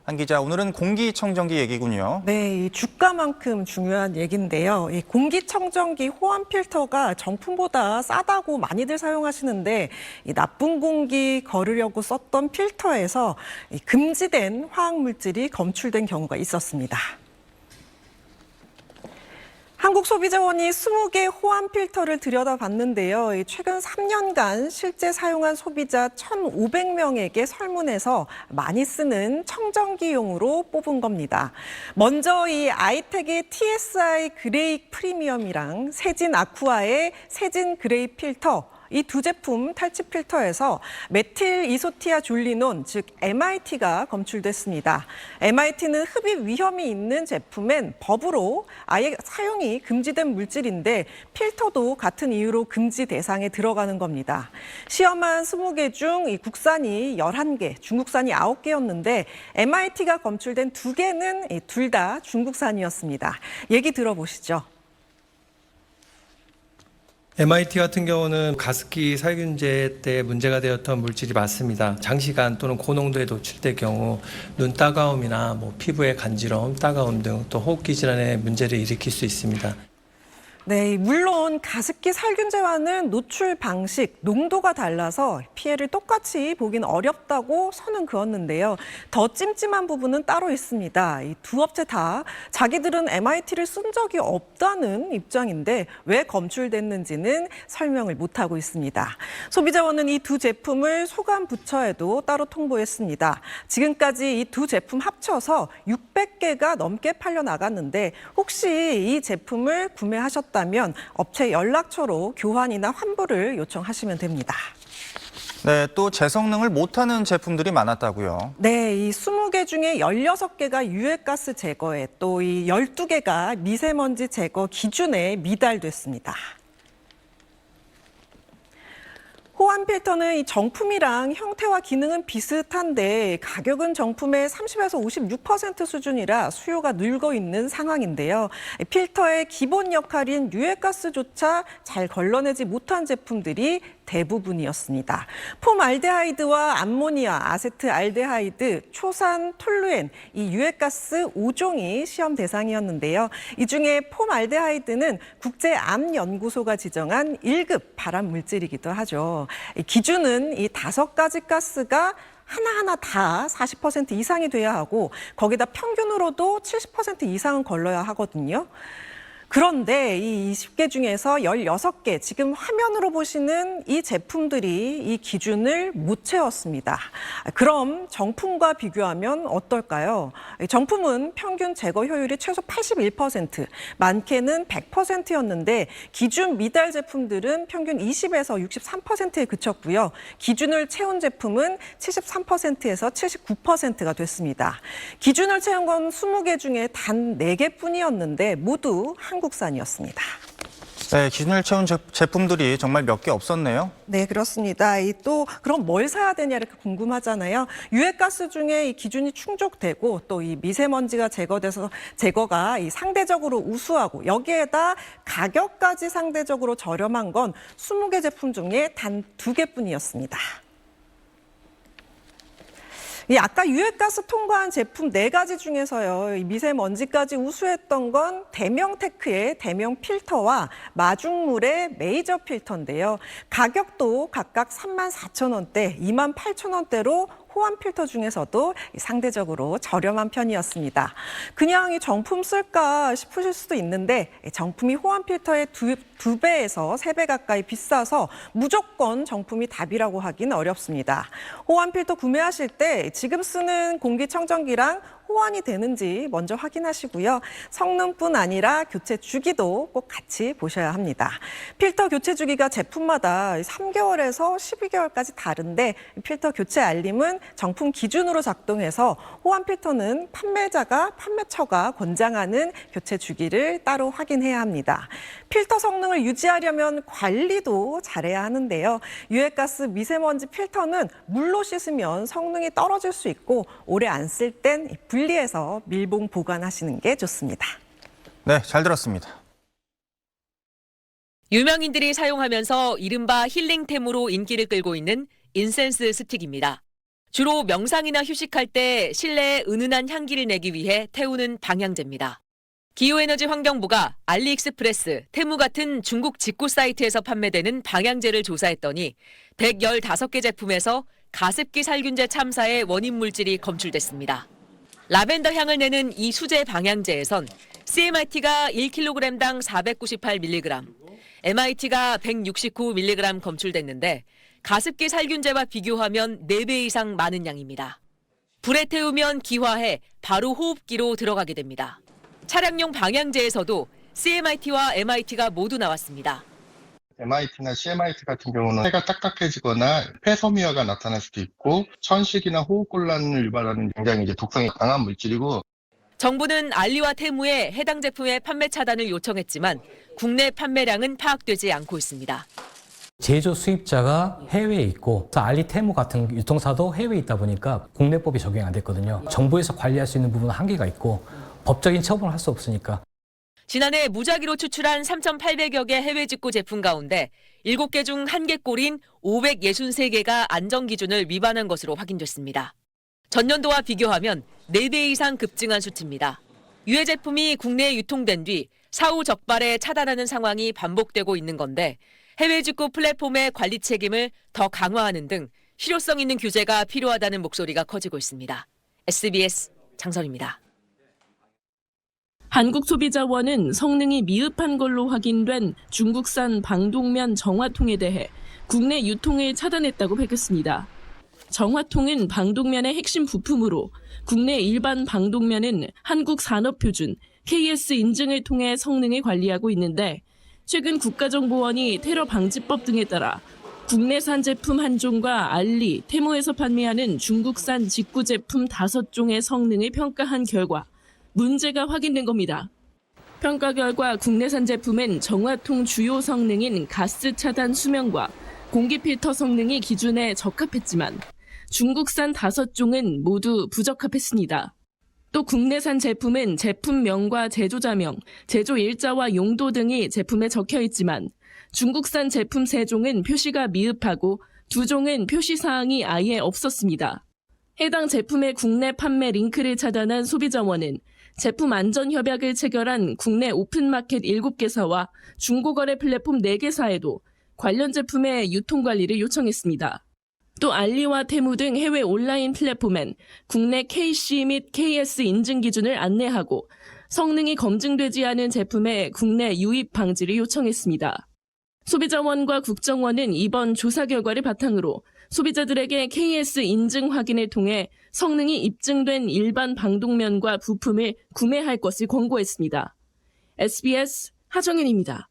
한 기자, 오늘은 공기청정기 얘기군요. 네, 이 주가만큼 중요한 얘기인데요. 이 공기청정기 호환 필터가 정품보다 싸다고 많이들 사용하시는데 이 나쁜 공기 거르려고 썼던 필터에서 이 금지된 화학물질이 검출된 경우가 있었습니다. 한국소비자원이 20개 호환 필터를 들여다봤는데요. 최근 3년간 실제 사용한 소비자 1,500명에게 설문해서 많이 쓰는 청정기용으로 뽑은 겁니다. 먼저 이 아이텍의 TSI 그레이 프리미엄이랑 세진 아쿠아의 세진 그레이 필터, 이 두 제품 탈취 필터에서 메틸 이소티아 졸리논, 즉 MIT가 검출됐습니다. MIT는 흡입 위험이 있는 제품엔 법으로 아예 사용이 금지된 물질인데 필터도 같은 이유로 금지 대상에 들어가는 겁니다. 시험한 20개 중 이 국산이 11개, 중국산이 9개였는데 MIT가 검출된 2개는 둘 다 중국산이었습니다. 얘기 들어보시죠. MIT 같은 경우는 가습기 살균제 때 문제가 되었던 물질이 맞습니다. 장시간 또는 고농도에 노출될 경우 눈 따가움이나 피부의 간지러움, 따가움 등 또 호흡기 질환의 문제를 일으킬 수 있습니다. 네, 물론 가습기 살균제와는 노출 방식, 농도가 달라서 피해를 똑같이 보긴 어렵다고 선은 그었는데요. 더 찜찜한 부분은 따로 있습니다. 이 두 업체 다 자기들은 MIT를 쓴 적이 없다는 입장인데 왜 검출됐는지는 설명을 못하고 있습니다. 소비자원은 이 두 제품을 소관 부처에도 따로 통보했습니다. 지금까지 이 두 제품 합쳐서 600개가 넘게 팔려 나갔는데 혹시 이 제품을 구매하셨다면 업체 연락처로 교환이나 환불을 요청하시면 됩니다. 네, 또 재성능을 못하는 제품들이 많았다고요. 네, 이 20개 중에 16개가 유해가스 제거에 또 이 12개가 미세먼지 제거 기준에 미달됐습니다. 호환 필터는 이 정품이랑 형태와 기능은 비슷한데 가격은 정품의 30에서 56% 수준이라 수요가 늘고 있는 상황인데요. 필터의 기본 역할인 유해가스조차 잘 걸러내지 못한 제품들이 대부분이었습니다. 폼알데하이드와 암모니아, 아세트알데하이드, 초산, 톨루엔 이 유해가스 5종이 시험 대상이었는데요. 이 중에 폼알데하이드는 국제암연구소가 지정한 1급 발암 물질이기도 하죠. 기준은 이 5가지 가스가 하나하나 다 40% 이상이 돼야 하고 거기다 평균으로도 70% 이상은 걸러야 하거든요. 그런데 이 20개 중에서 16개, 지금 화면으로 보시는 이 제품들이 이 기준을 못 채웠습니다. 그럼 정품과 비교하면 어떨까요? 정품은 평균 제거 효율이 최소 81%, 많게는 100%였는데 기준 미달 제품들은 평균 20에서 63%에 그쳤고요. 기준을 채운 제품은 73%에서 79%가 됐습니다. 기준을 채운 건 20개 중에 단 4개뿐이었는데 모두 한국산이었습니다. 네, 기준을 채운 제품들이 정말 몇 개 없었네요. 네, 그렇습니다. 또 그럼 뭘 사야 되냐 이렇게 궁금하잖아요. 유해가스 중에 이 기준이 충족되고 또 이 미세먼지가 제거돼서 제거가 이 상대적으로 우수하고 여기에다 가격까지 상대적으로 저렴한 건 20개 제품 중에 단 2개뿐이었습니다. 아까 유해가스 통과한 제품 4가지 중에서요. 이 미세먼지까지 우수했던 건 대명테크의 대명 필터와 마중물의 메이저 필터인데요. 가격도 각각 34,000원대, 28,000원대로 호환 필터 중에서도 상대적으로 저렴한 편이었습니다. 그냥 이 정품 쓸까 싶으실 수도 있는데 정품이 호환 필터의 2배에서 3배 가까이 비싸서 무조건 정품이 답이라고 하긴 어렵습니다. 호환 필터 구매하실 때 지금 쓰는 공기청정기랑 호환이 되는지 먼저 확인하시고요. 성능뿐 아니라 교체 주기도 꼭 같이 보셔야 합니다. 필터 교체 주기가 제품마다 3개월에서 12개월까지 다른데 필터 교체 알림은 정품 기준으로 작동해서 호환 필터는 판매처가 권장하는 교체 주기를 따로 확인해야 합니다. 필터 성능을 유지하려면 관리도 잘해야 하는데요. 유해가스 미세먼지 필터는 물로 씻으면 성능이 떨어질 수 있고 오래 안 쓸 땐 분리해서 밀봉 보관하시는 게 좋습니다. 네, 잘 들었습니다. 유명인들이 사용하면서 이른바 힐링템으로 인기를 끌고 있는 인센스 스틱입니다. 주로 명상이나 휴식할 때 실내에 은은한 향기를 내기 위해 태우는 방향제입니다. 기후에너지 환경부가 알리익스프레스, 테무 같은 중국 직구 사이트에서 판매되는 방향제를 조사했더니 115개 제품에서 가습기 살균제 참사의 원인 물질이 검출됐습니다. 라벤더 향을 내는 이 수제 방향제에선 CMIT가 1kg당 498mg, MIT가 169mg 검출됐는데 가습기 살균제와 비교하면 4배 이상 많은 양입니다. 불에 태우면 기화해 바로 호흡기로 들어가게 됩니다. 차량용 방향제에서도 CMIT와 MIT가 모두 나왔습니다. MIT나 CMIT 같은 경우는 폐가 딱딱해지거나 폐섬유화가 나타날 수도 있고 천식이나 호흡곤란을 유발하는 굉장히 독성이 강한 물질이고 정부는 알리와 테무에 해당 제품의 판매 차단을 요청했지만 국내 판매량은 파악되지 않고 있습니다. 제조 수입자가 해외에 있고 알리, 테무 같은 유통사도 해외에 있다 보니까 국내법이 적용이 안 됐거든요. 정부에서 관리할 수 있는 부분은 한계가 있고 법적인 처분을 할 수 없으니까. 지난해 무작위로 추출한 3,800여 개 해외 직구 제품 가운데 7개 중 1개꼴인 563개가 안전기준을 위반한 것으로 확인됐습니다. 전년도와 비교하면 4배 이상 급증한 수치입니다. 유해 제품이 국내에 유통된 뒤 사후 적발에 차단하는 상황이 반복되고 있는 건데 해외 직구 플랫폼의 관리 책임을 더 강화하는 등 실효성 있는 규제가 필요하다는 목소리가 커지고 있습니다. SBS 장선입니다. 한국소비자원은 성능이 미흡한 걸로 확인된 중국산 방독면 정화통에 대해 국내 유통을 차단했다고 밝혔습니다. 정화통은 방독면의 핵심 부품으로 국내 일반 방독면은 한국산업표준 KS 인증을 통해 성능을 관리하고 있는데 최근 국가정보원이 테러 방지법 등에 따라 국내산 제품 한 종과 알리, 테무에서 판매하는 중국산 직구 제품 5종의 성능을 평가한 결과 문제가 확인된 겁니다. 평가 결과 국내산 제품은 정화통 주요 성능인 가스 차단 수명과 공기 필터 성능이 기준에 적합했지만 중국산 5종은 모두 부적합했습니다. 또 국내산 제품은 제품명과 제조자명, 제조 일자와 용도 등이 제품에 적혀 있지만 중국산 제품 3종은 표시가 미흡하고 2종은 표시사항이 아예 없었습니다. 해당 제품의 국내 판매 링크를 차단한 소비자원은 제품 안전 협약을 체결한 국내 오픈마켓 7개사와 중고거래 플랫폼 4개사에도 관련 제품의 유통관리를 요청했습니다. 또 알리와 테무 등 해외 온라인 플랫폼엔 국내 KC 및 KS 인증 기준을 안내하고 성능이 검증되지 않은 제품의 국내 유입 방지를 요청했습니다. 소비자원과 국정원은 이번 조사 결과를 바탕으로 소비자들에게 KS 인증 확인을 통해 성능이 입증된 일반 방독면과 부품을 구매할 것을 권고했습니다. SBS 하정현입니다.